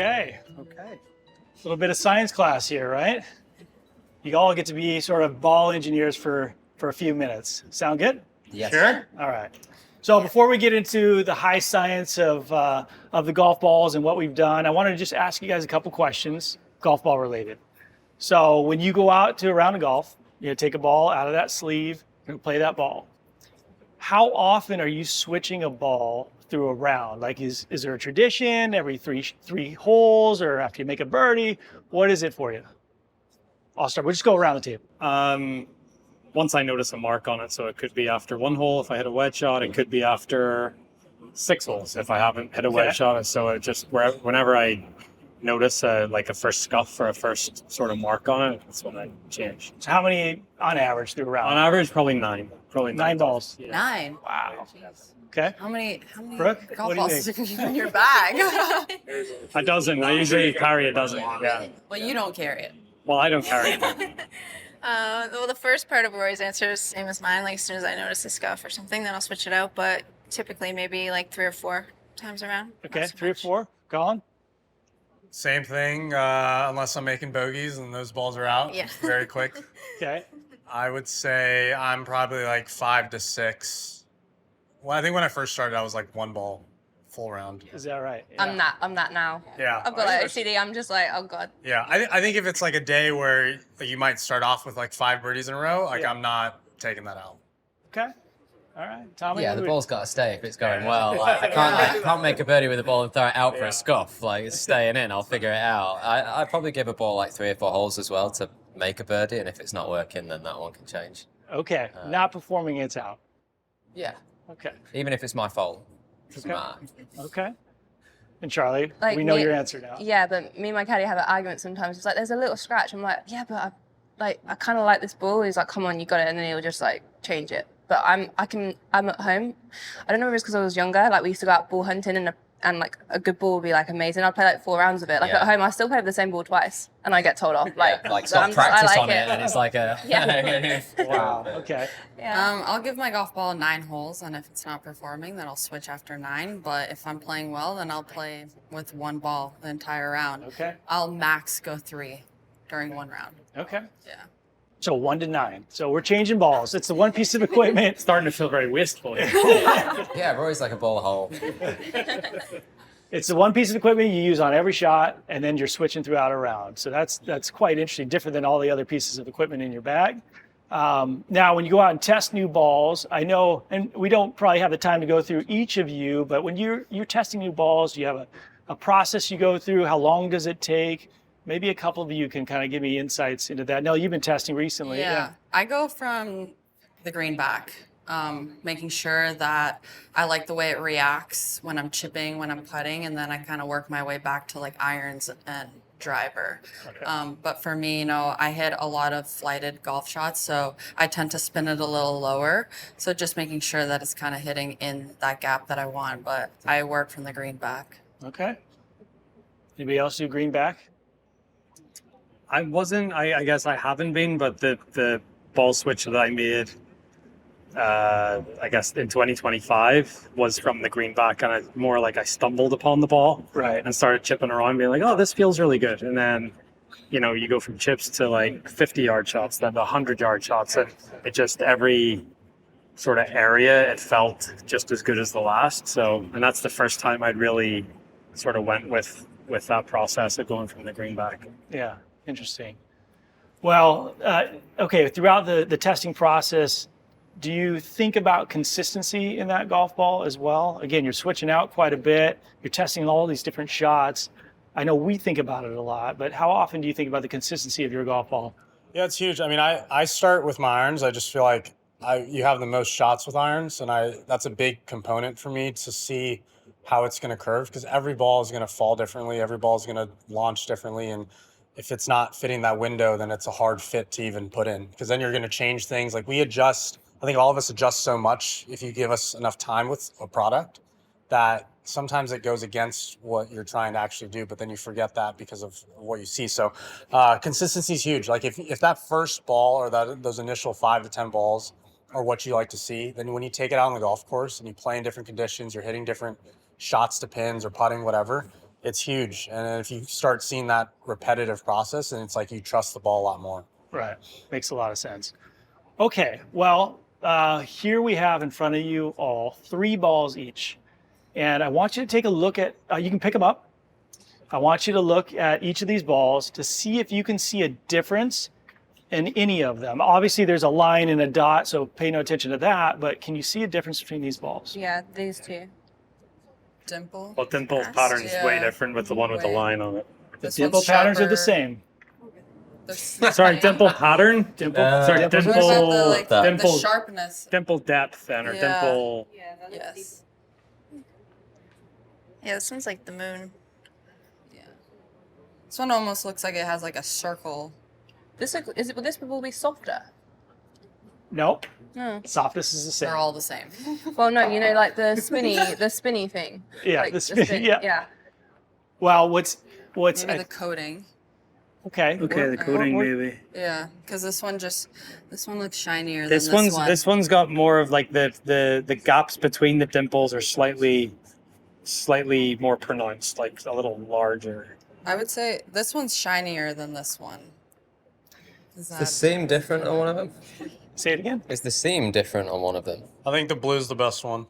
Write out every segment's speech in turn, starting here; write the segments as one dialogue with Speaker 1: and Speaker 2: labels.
Speaker 1: Okay. A little bit of science class here, right? You all get to be sort of ball engineers for a few minutes. Sound good?
Speaker 2: Yes.
Speaker 1: Sure? All right. So before we get into the high science of the golf balls and what we've done, I wanted to just ask you guys a couple questions, golf ball related. So when you go out to a round of golf, you take a ball out of that sleeve and play that ball. How often are you switching a ball through a round? Like, is there a tradition every three holes, or after you make a birdie? What is it for you? I'll start. We'll just go around the table.
Speaker 3: Once I notice a mark on it, so it could be after one hole if I hit a wedge shot, it could be after 6 holes if I haven't hit a wedge shot. So it just whenever I notice a first scuff or a first sort of mark on it, that's when I change.
Speaker 1: So how many on average through a round?
Speaker 3: On average, probably 9. Probably
Speaker 1: 9 balls.
Speaker 3: Yeah.
Speaker 4: 9.
Speaker 1: Wow. Okay.
Speaker 4: How many
Speaker 1: Brooke,
Speaker 4: golf
Speaker 1: what do you
Speaker 4: balls
Speaker 1: think?
Speaker 4: do you keep in your bag?
Speaker 3: A dozen. I usually carry a dozen. Yeah.
Speaker 4: Well, you don't carry it.
Speaker 3: Well, I don't carry it.
Speaker 5: Well, the first part of Rory's answer is the same as mine. Like, as soon as I notice a scuff or something, then I'll switch it out. But typically, maybe like 3 or 4 times around.
Speaker 1: Okay,
Speaker 5: Not so
Speaker 1: 3 or
Speaker 5: much.
Speaker 1: 4. Colin?
Speaker 6: Same thing, unless I'm making bogeys and those balls are out
Speaker 5: Yeah.
Speaker 6: very quick.
Speaker 1: Okay.
Speaker 6: I would say I'm probably like 5 to 6. Well, I think when I first started, I was like 1 ball full round.
Speaker 1: Is that right?
Speaker 7: I'm that now.
Speaker 6: Yeah.
Speaker 7: I've got like OCD. I'm just like, oh god.
Speaker 6: Yeah, I think if it's like a day where you might start off with like 5 birdies in a row, like I'm not taking that out.
Speaker 1: Okay. All right. Tommy?
Speaker 2: Yeah, the ball's got to stay if it's going well. Like, I can't make a birdie with the ball and throw it out for a scuff. Like, it's staying in, I'll figure it out. I probably give a ball like 3 or 4 holes as well to make a birdie, and if it's not working, then that one can change.
Speaker 1: Okay. Not performing, it's out.
Speaker 2: Yeah,
Speaker 1: Okay.
Speaker 2: even if it's my fault. Doesn't
Speaker 1: Okay.
Speaker 2: matter.
Speaker 1: Okay. And Charlie,
Speaker 7: Like,
Speaker 1: we know
Speaker 7: me-
Speaker 1: your answer now.
Speaker 7: Yeah, but me and my caddy have an argument sometimes. It's like there's a little scratch. I'm like, yeah, but I kind of like this ball. He's like, come on, you got it, and then he'll just like change it. But I'm at home. I don't know if it's because I was younger. Like we used to go out ball hunting, and like a good ball would be like amazing. I'd play like 4 rounds of it. Like
Speaker 2: Yeah.
Speaker 7: at home, I still play with the same ball twice, and I get told off. Like,
Speaker 2: Like
Speaker 7: so
Speaker 2: stop
Speaker 7: I'm just- I
Speaker 2: practice
Speaker 7: like
Speaker 2: on it, and it's like a...
Speaker 7: Yeah.
Speaker 1: Wow. Okay.
Speaker 7: Yeah.
Speaker 4: I'll give my golf ball 9 holes, and if it's not performing, then I'll switch after 9. But if I'm playing well, then I'll play with 1 ball the entire round.
Speaker 1: Okay.
Speaker 4: I'll max go 3 during 1 round.
Speaker 1: Okay.
Speaker 4: Yeah.
Speaker 1: So 1 to 9. So we're changing balls. It's the one piece of equipment.
Speaker 3: Starting to feel very wasteful.
Speaker 2: Yeah, Roy's like a ball hole.
Speaker 1: It's the one piece of equipment you use on every shot, and then you're switching throughout a round. So that's quite interesting, different than all the other pieces of equipment in your bag. Now, when you go out and test new balls, I know, and we don't probably have the time to go through each of you, but when you're testing new balls, do you have a process you go through? How long does it take? Maybe a couple of you can kind of give me insights into that. Nelly, you've been testing recently.
Speaker 4: Yeah. I go from the green back, making sure that I like the way it reacts when I'm chipping, when I'm putting, and then I kind of work my way back to like irons and driver.
Speaker 1: Okay.
Speaker 4: But for me, I hit a lot of flighted golf shots, so I tend to spin it a little lower. So just making sure that it's kind of hitting in that gap that I want, but I work from the green back.
Speaker 1: Okay. Anybody else do green back?
Speaker 3: I guess I haven't been, but the ball switch that I made, I guess in 2025 was from the greenback, and I stumbled upon the ball,
Speaker 1: Right.
Speaker 3: and started chipping around, being like, oh, this feels really good. And then, you go from chips to like 50-yard shots, then to 100-yard shots, and it just every sort of area, it felt just as good as the last. So, and that's the first time I'd really sort of went with that process of going from the greenback.
Speaker 1: Yeah. Interesting. Well, okay, throughout the testing process, do you think about consistency in that golf ball as well? Again, you're switching out quite a bit. You're testing all these different shots. I know we think about it a lot, but how often do you think about the consistency of your golf ball?
Speaker 6: Yeah, it's huge. I mean, I start with my irons. I just feel like you have the most shots with irons, and that's a big component for me to see how it's going to curve, because every ball is going to fall differently. Every ball is going to launch differently, and if it's not fitting that window, then it's a hard fit to even put in, because then you're going to change things. Like we adjust, I think all of us adjust so much if you give us enough time with a product that sometimes it goes against what you're trying to actually do, but then you forget that because of what you see. So consistency is huge. Like if that first ball or those initial 5 to 10 balls are what you like to see, then when you take it out on the golf course and you play in different conditions, you're hitting different shots to pins or putting, whatever, it's huge. And if you start seeing that repetitive process, and it's like you trust the ball a lot more.
Speaker 1: Right. Makes a lot of sense. Okay. Well, here we have in front of you all 3 balls each. And I want you to take a look at, you can pick them up. I want you to look at each of these balls to see if you can see a difference in any of them. Obviously, there's a line and a dot, so pay no attention to that. But can you see a difference between these balls?
Speaker 7: Yeah, these two.
Speaker 4: Dimple.
Speaker 3: Well, dimple
Speaker 4: Yes.
Speaker 3: pattern is way
Speaker 4: Yeah.
Speaker 3: different with the one with the
Speaker 4: Way.
Speaker 3: line on it.
Speaker 4: This
Speaker 1: Dimple
Speaker 4: one's
Speaker 1: patterns are the
Speaker 4: sharper.
Speaker 1: same.
Speaker 3: Sorry, dimple pattern?
Speaker 1: Dimple.
Speaker 3: Sorry,
Speaker 4: What about the,
Speaker 3: dimple,
Speaker 4: like, the
Speaker 3: dimple,
Speaker 4: sharpness?
Speaker 3: dimple depth then, or
Speaker 4: Yeah.
Speaker 3: dimple.
Speaker 4: Yes.
Speaker 5: Yeah, this one's like the moon.
Speaker 4: Yeah. This one almost looks like it has like a circle.
Speaker 7: Will this will be softer?
Speaker 1: Nope.
Speaker 7: Hmm.
Speaker 1: Softness is the same.
Speaker 4: They're all the same.
Speaker 7: Well, no, you know, like the spinny thing.
Speaker 1: Yeah,
Speaker 7: like
Speaker 1: the spin, yeah.
Speaker 7: yeah.
Speaker 1: Well, what's
Speaker 4: Maybe
Speaker 1: I-
Speaker 4: the coating.
Speaker 1: okay?
Speaker 3: Okay, the coating maybe.
Speaker 4: Yeah, because this one looks shinier
Speaker 3: This
Speaker 4: than
Speaker 3: one's
Speaker 4: this one.
Speaker 3: this one's got more of like the gaps between the dimples are slightly more pronounced, like a little larger.
Speaker 4: I would say this one's shinier than this one. Is
Speaker 2: Is the
Speaker 4: that
Speaker 2: seam different on one of them?
Speaker 1: Say it again.
Speaker 2: Is the seam different on one of them?
Speaker 6: I think the blue's the best one.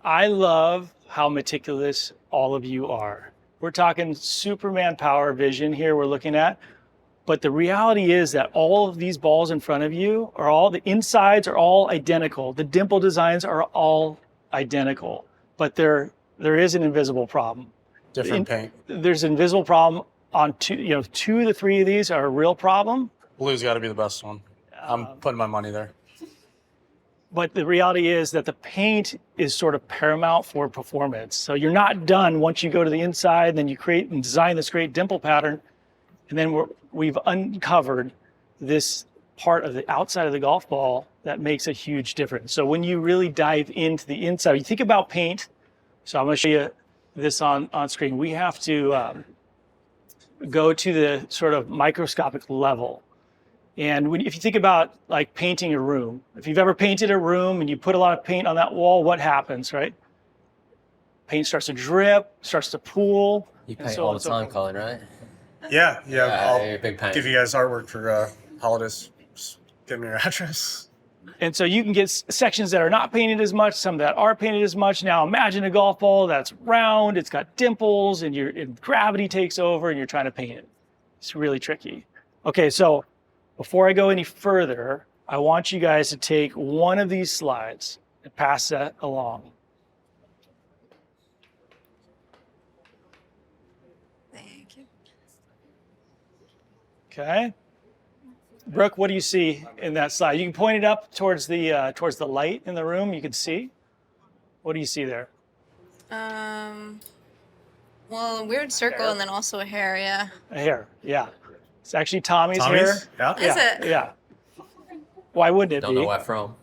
Speaker 1: I love how meticulous all of you are. We're talking Superman power vision here we're looking at. But the reality is that all of these balls in front of you are all, the insides are all identical. The dimple designs are all identical. But there is an invisible problem.
Speaker 6: Different paint.
Speaker 1: There's an invisible problem on 2 to 3 of these are a real problem.
Speaker 6: Blue's got to be the best one. I'm putting my money there.
Speaker 1: But the reality is that the paint is sort of paramount for performance. So you're not done once you go to the inside, then you create and design this great dimple pattern. And then we've uncovered this part of the outside of the golf ball that makes a huge difference. So when you really dive into the inside, you think about paint. So I'm going to show you this on screen. We have to go to the sort of microscopic level. And if you think about like painting a room, if you've ever painted a room and you put a lot of paint on that wall, what happens, right? Paint starts to drip, starts to pool.
Speaker 2: You
Speaker 1: and
Speaker 2: paint
Speaker 1: so
Speaker 2: all
Speaker 1: on
Speaker 2: the
Speaker 1: and so
Speaker 2: time,
Speaker 1: forth.
Speaker 2: Colin, right?
Speaker 6: Yeah,
Speaker 2: you're
Speaker 6: I'll
Speaker 2: a big pain.
Speaker 6: give you guys artwork for holidays. Just give me your address.
Speaker 1: And so you can get sections that are not painted as much, some that are painted as much. Now imagine a golf ball that's round, it's got dimples, and gravity takes over, and you're trying to paint it. It's really tricky. Okay, so before I go any further, I want you guys to take one of these slides and pass that along.
Speaker 5: Thank you.
Speaker 1: Okay. Brooke, what do you see in that slide? You can point it up towards the light in the room. You can see. What do you see there?
Speaker 5: Well, a weird circle and then also a hair, yeah.
Speaker 1: A hair. Yeah. It's actually Tommy's hair.
Speaker 6: Yeah.
Speaker 5: Is it?
Speaker 1: Yeah. Why wouldn't it
Speaker 2: Don't
Speaker 1: be?
Speaker 2: know where from.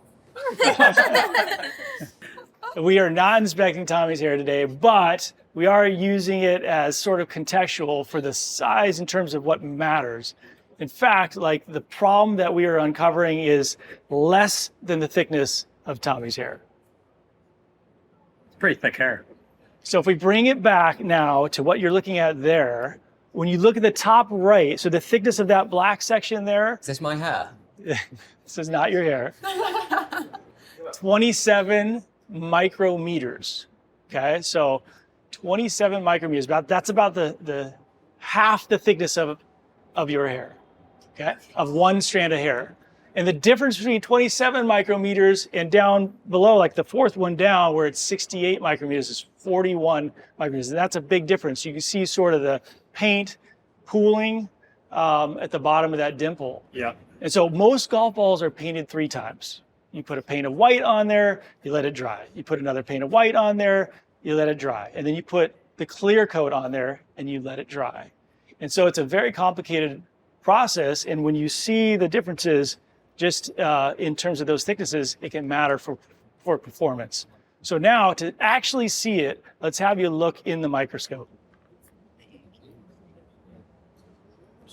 Speaker 1: We are not inspecting Tommy's hair today, but we are using it as sort of contextual for the size in terms of what matters. In fact, like the problem that we are uncovering is less than the thickness of Tommy's hair.
Speaker 3: Pretty thick hair.
Speaker 1: So if we bring it back now to what you're looking at there, when you look at the top right, so the thickness of that black section there,
Speaker 2: Is this my hair?
Speaker 1: this is not your hair, 27 micrometers. Okay, so 27 micrometers, that's about the half the thickness of your hair, okay, of one strand of hair. And the difference between 27 micrometers and down below, like the fourth one down, where it's 68 micrometers, is 41 micrometers. And that's a big difference. You can see sort of the paint pooling at the bottom of that dimple.
Speaker 3: Yeah.
Speaker 1: And so most golf balls are painted 3 times. You put a paint of white on there, you let it dry. You put another paint of white on there, you let it dry. And then you put the clear coat on there and you let it dry. And so it's a very complicated process. And when you see the differences, just in terms of those thicknesses, it can matter for performance. So now to actually see it, let's have you look in the microscope.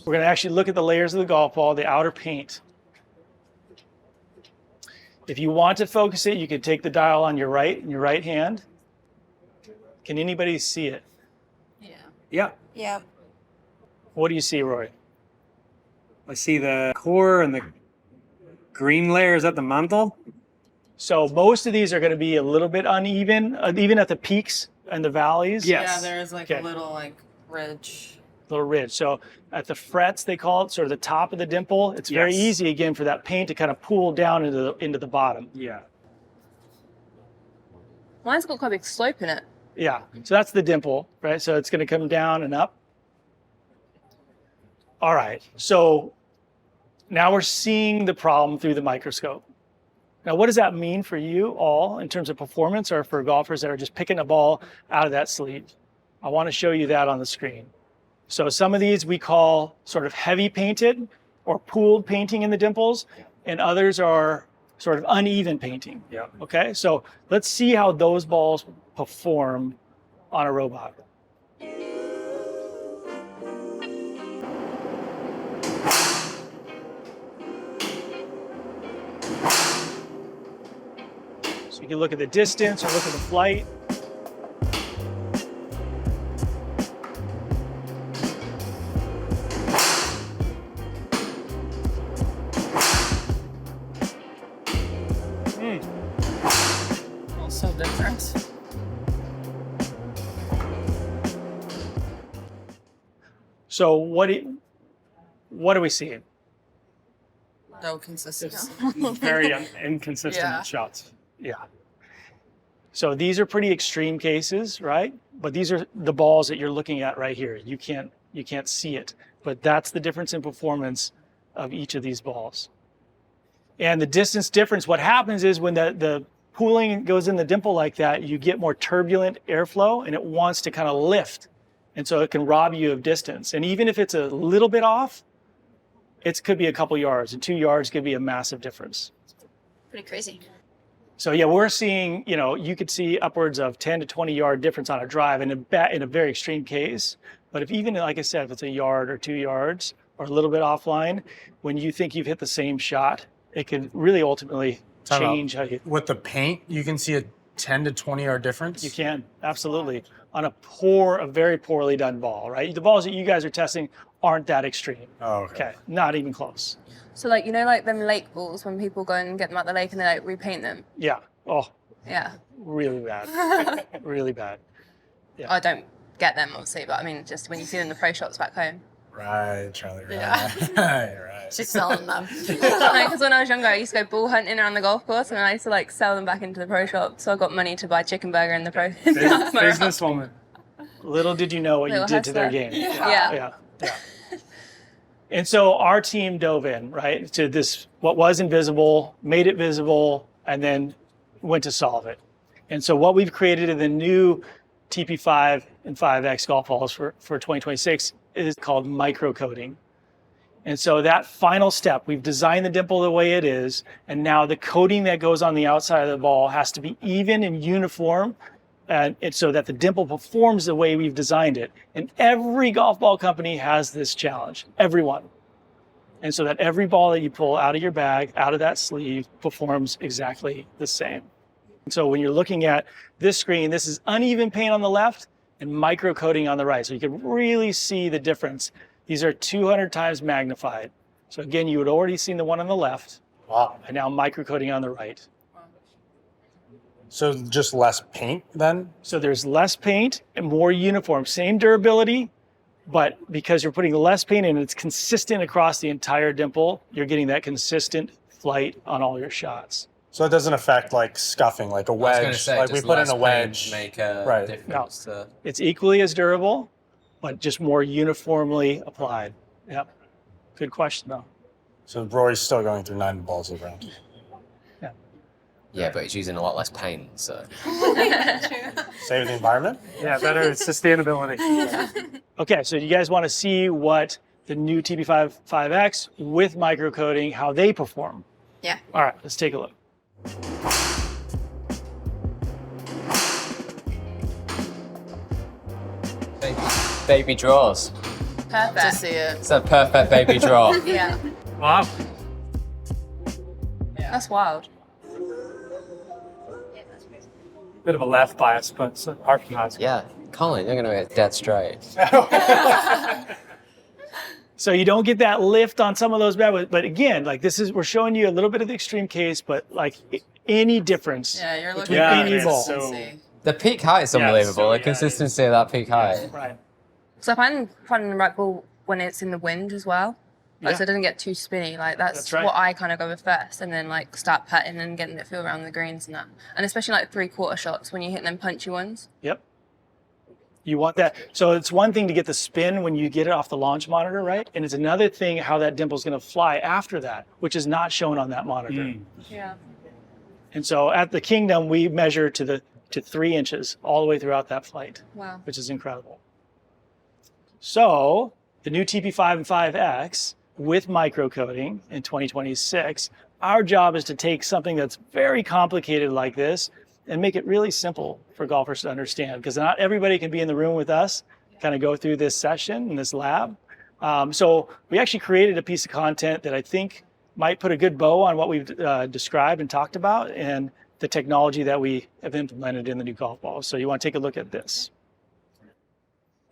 Speaker 1: We're going to actually look at the layers of the golf ball, the outer paint. If you want to focus it, you can take the dial on your right hand. Can anybody see it?
Speaker 4: Yeah.
Speaker 3: Yeah.
Speaker 5: Yeah.
Speaker 1: What do you see, Rory?
Speaker 3: I see the core and the green layer. Is that the mantle?
Speaker 1: So most of these are going to be a little bit uneven, even at the peaks and the valleys.
Speaker 3: Yes.
Speaker 4: Yeah, there is like
Speaker 1: Okay.
Speaker 4: a little like ridge.
Speaker 1: Little ridge. So at the frets, they call it, sort of the top of the dimple, it's very
Speaker 3: Yes.
Speaker 1: easy again for that paint to kind of pool down into the bottom.
Speaker 3: Yeah.
Speaker 7: Mine's got quite a big slope in it.
Speaker 1: Yeah. So that's the dimple, right? So it's going to come down and up. All right. So now we're seeing the problem through the microscope. Now, what does that mean for you all in terms of performance or for golfers that are just picking a ball out of that sleeve? I want to show you that on the screen. So some of these we call sort of heavy painted or pooled painting in the dimples, and others are sort of uneven painting.
Speaker 3: Yeah.
Speaker 1: Okay, so let's see how those balls perform on a robot. So you can look at the distance or look at the flight.
Speaker 4: Also different.
Speaker 1: So what are we seeing?
Speaker 4: No consistency.
Speaker 3: Very inconsistent
Speaker 4: Yeah.
Speaker 3: shots.
Speaker 1: Yeah. So these are pretty extreme cases, right? But these are the balls that you're looking at right here. You can't see it, but that's the difference in performance of each of these balls. And the distance difference, what happens is when the pooling goes in the dimple like that, you get more turbulent airflow and it wants to kind of lift. And so it can rob you of distance. And even if it's a little bit off, it could be a couple yards, and 2 yards could be a massive difference.
Speaker 5: Pretty crazy.
Speaker 1: So yeah, we're seeing, you could see upwards of 10 to 20 yard difference on a drive in a very extreme case. But if even, like I said, if it's a yard or 2 yards or a little bit offline, when you think you've hit the same shot, it can really ultimately
Speaker 6: Time out.
Speaker 1: change how you.
Speaker 6: With the paint, you can see a 10 to 20 yard difference.
Speaker 1: You can, absolutely. On a very poorly done ball, right? The balls that you guys are testing aren't that extreme.
Speaker 6: Oh, okay.
Speaker 1: Okay, not even close.
Speaker 7: So like, like them lake balls when people go and get them out the lake and they like repaint them.
Speaker 1: Yeah. Oh,
Speaker 7: Yeah.
Speaker 1: really bad. Really bad. Yeah.
Speaker 7: I don't get them obviously, but I mean, just when you see them in the pro shops back home.
Speaker 6: Right, Charlie. Right.
Speaker 4: Yeah.
Speaker 6: right.
Speaker 4: She's selling them.
Speaker 7: Because when I was younger, I used to go ball hunting around the golf course and I used to like sell them back into the pro shop. So I got money to buy chicken burger in the pro.
Speaker 3: Businesswoman.
Speaker 1: Little did you know what you
Speaker 7: Little
Speaker 1: did to their
Speaker 7: hustler.
Speaker 1: game.
Speaker 7: Yeah.
Speaker 1: Yeah. And so our team dove in, right, to this, what was invisible, made it visible, and then went to solve it. And so what we've created in the new TP5 and 5X golf balls for 2026 is called microcoating. And so that final step, we've designed the dimple the way it is, and now the coating that goes on the outside of the ball has to be even and uniform, and so that the dimple performs the way we've designed it. And every golf ball company has this challenge, everyone. And so that every ball that you pull out of your bag, out of that sleeve, performs exactly the same. And so when you're looking at this screen, this is uneven paint on the left and microcoating on the right. So you can really see the difference. These are 200 times magnified. So again, you had already seen the one on the left,
Speaker 6: Wow.
Speaker 1: and now microcoating on the right.
Speaker 6: So just less paint then?
Speaker 1: So there's less paint and more uniform, same durability, but because you're putting less paint in, it's consistent across the entire dimple. You're getting that consistent flight on all your shots.
Speaker 6: So it doesn't affect like scuffing, like a
Speaker 2: I was going to
Speaker 6: wedge.
Speaker 2: say,
Speaker 6: Like we
Speaker 2: does
Speaker 6: put in
Speaker 2: less
Speaker 6: a
Speaker 2: paint
Speaker 6: wedge.
Speaker 2: make a
Speaker 6: Right.
Speaker 2: difference to...
Speaker 1: It's equally as durable, but just more uniformly applied. Yep. Good question, though.
Speaker 6: So Rory's still going through 9 balls of round.
Speaker 2: Yeah, but it's using a lot less paint, so...
Speaker 6: Save the environment?
Speaker 3: Yeah, better sustainability.
Speaker 1: Okay, so you guys want to see what the new TP5x with microcoating, how they perform?
Speaker 5: Yeah.
Speaker 1: All right, let's take a look.
Speaker 2: Baby draws.
Speaker 4: To
Speaker 7: Perfect.
Speaker 4: see it.
Speaker 2: It's a perfect baby draw.
Speaker 7: Yeah.
Speaker 3: Wow.
Speaker 7: That's wild.
Speaker 3: Bit of a left bias, but it's hard from that.
Speaker 2: Yeah, Collin, you're gonna get dead straight.
Speaker 1: So you don't get that lift on some of those bad ones. But again, like we're showing you a little bit of the extreme case, but like any difference.
Speaker 4: Yeah, you're looking
Speaker 1: between
Speaker 4: at
Speaker 1: any ball.
Speaker 4: consistency.
Speaker 2: The peak height is unbelievable. The consistency of that peak height.
Speaker 1: Right.
Speaker 7: So I find finding the right ball when it's in the wind as well. Like,
Speaker 1: Yeah.
Speaker 7: so it doesn't get too spinny. Like that's
Speaker 1: right.
Speaker 7: what I kind of go with first, and then like start putting and getting it feel around the greens and that. And especially like 3/4 shots when you hit them punchy ones.
Speaker 1: Yep. You want that. So it's one thing to get the spin when you get it off the launch monitor, right? And it's another thing how that dimple's going to fly after that, which is not shown on that monitor.
Speaker 7: Yeah.
Speaker 1: And so at the Kingdom, we measure to 3 inches all the way throughout that flight,
Speaker 7: Wow.
Speaker 1: which is incredible. So the new TP5 and 5X with microcoating in 2026, our job is to take something that's very complicated like this and make it really simple for golfers to understand, because not everybody can be in the room with us, kind of go through this session in this lab. So we actually created a piece of content that I think might put a good bow on what we've described and talked about and the technology that we have implemented in the new golf balls. So you want to take a look at this.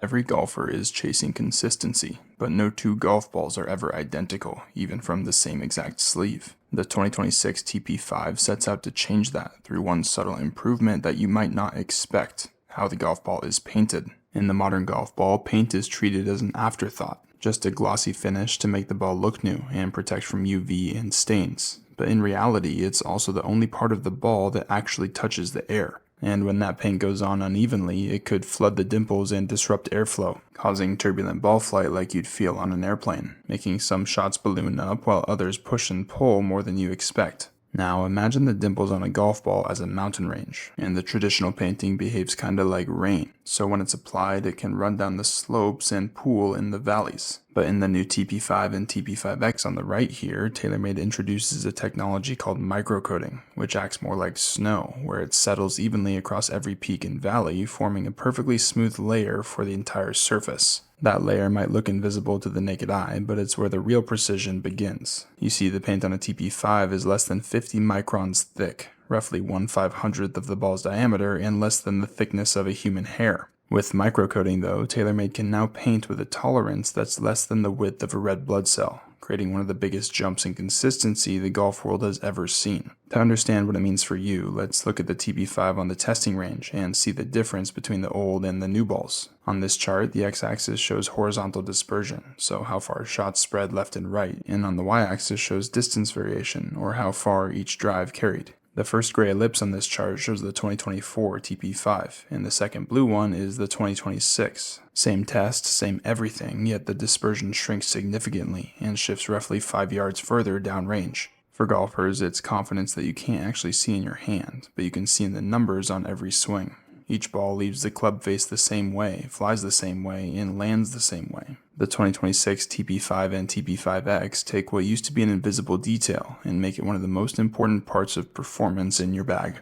Speaker 8: Every golfer is chasing consistency, but no two golf balls are ever identical, even from the same exact sleeve. The 2026 TP5 sets out to change that through one subtle improvement that you might not expect: how the golf ball is painted. In the modern golf ball, paint is treated as an afterthought, just a glossy finish to make the ball look new and protect from UV and stains. But in reality, it's also the only part of the ball that actually touches the air. And when that paint goes on unevenly, it could flood the dimples and disrupt airflow, causing turbulent ball flight like you'd feel on an airplane, making some shots balloon up while others push and pull more than you expect. Now imagine the dimples on a golf ball as a mountain range, and the traditional painting behaves kinda like rain, so when it's applied it can run down the slopes and pool in the valleys. But in the new TP5 and TP5x on the right here, TaylorMade introduces a technology called microcoating, which acts more like snow, where it settles evenly across every peak and valley, forming a perfectly smooth layer for the entire surface. That layer might look invisible to the naked eye, but it's where the real precision begins. You see, the paint on a TP5 is less than 50 microns thick, roughly 1/500th of the ball's diameter, and less than the thickness of a human hair. With microcoating though, TaylorMade can now paint with a tolerance that's less than the width of a red blood cell, creating one of the biggest jumps in consistency the golf world has ever seen. To understand what it means for you, let's look at the TP5 on the testing range and see the difference between the old and the new balls. On this chart, the x-axis shows horizontal dispersion, so how far shots spread left and right, and on the y-axis shows distance variation, or how far each drive carried. The first gray ellipse on this chart shows the 2024 TP5, and the second blue one is the 2026. Same test, same everything, yet the dispersion shrinks significantly and shifts roughly 5 yards further downrange. For golfers, it's confidence that you can't actually see in your hand, but you can see in the numbers on every swing. Each ball leaves the club face the same way, flies the same way, and lands the same way. The 2026 TP5 and TP5x take what used to be an invisible detail and make it one of the most important parts of performance in your bag.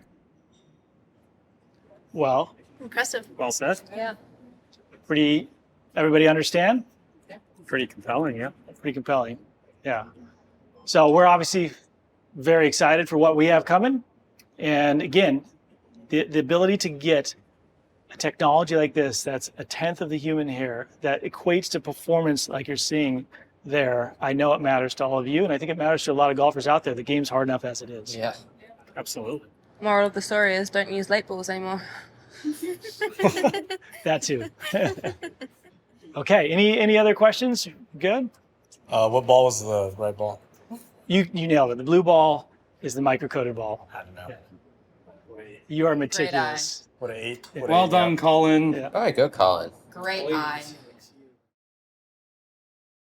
Speaker 1: Well,
Speaker 5: Impressive.
Speaker 3: Well said.
Speaker 7: Yeah.
Speaker 1: everybody understand?
Speaker 3: Pretty compelling, yeah.
Speaker 1: Pretty compelling. Yeah. So we're obviously very excited for what we have coming. And again, the ability to get a technology like this that's 1/10 of the human hair that equates to performance like you're seeing there, I know it matters to all of you, and I think it matters to a lot of golfers out there. The game's hard enough as it is.
Speaker 2: Yeah.
Speaker 3: Absolutely.
Speaker 7: Moral of the story is don't use late balls anymore.
Speaker 1: That too. Okay, any other questions? Good?
Speaker 6: What ball was the right ball?
Speaker 1: You nailed it. The blue ball is the micro-coated ball.
Speaker 6: I don't know.
Speaker 1: Yeah. You are meticulous.
Speaker 6: What an 8.
Speaker 1: Yeah.
Speaker 6: What
Speaker 3: Well
Speaker 6: an eight,
Speaker 3: done,
Speaker 6: yeah.
Speaker 3: Collin.
Speaker 1: Yeah.
Speaker 2: Very good, Collin.
Speaker 4: Great eye.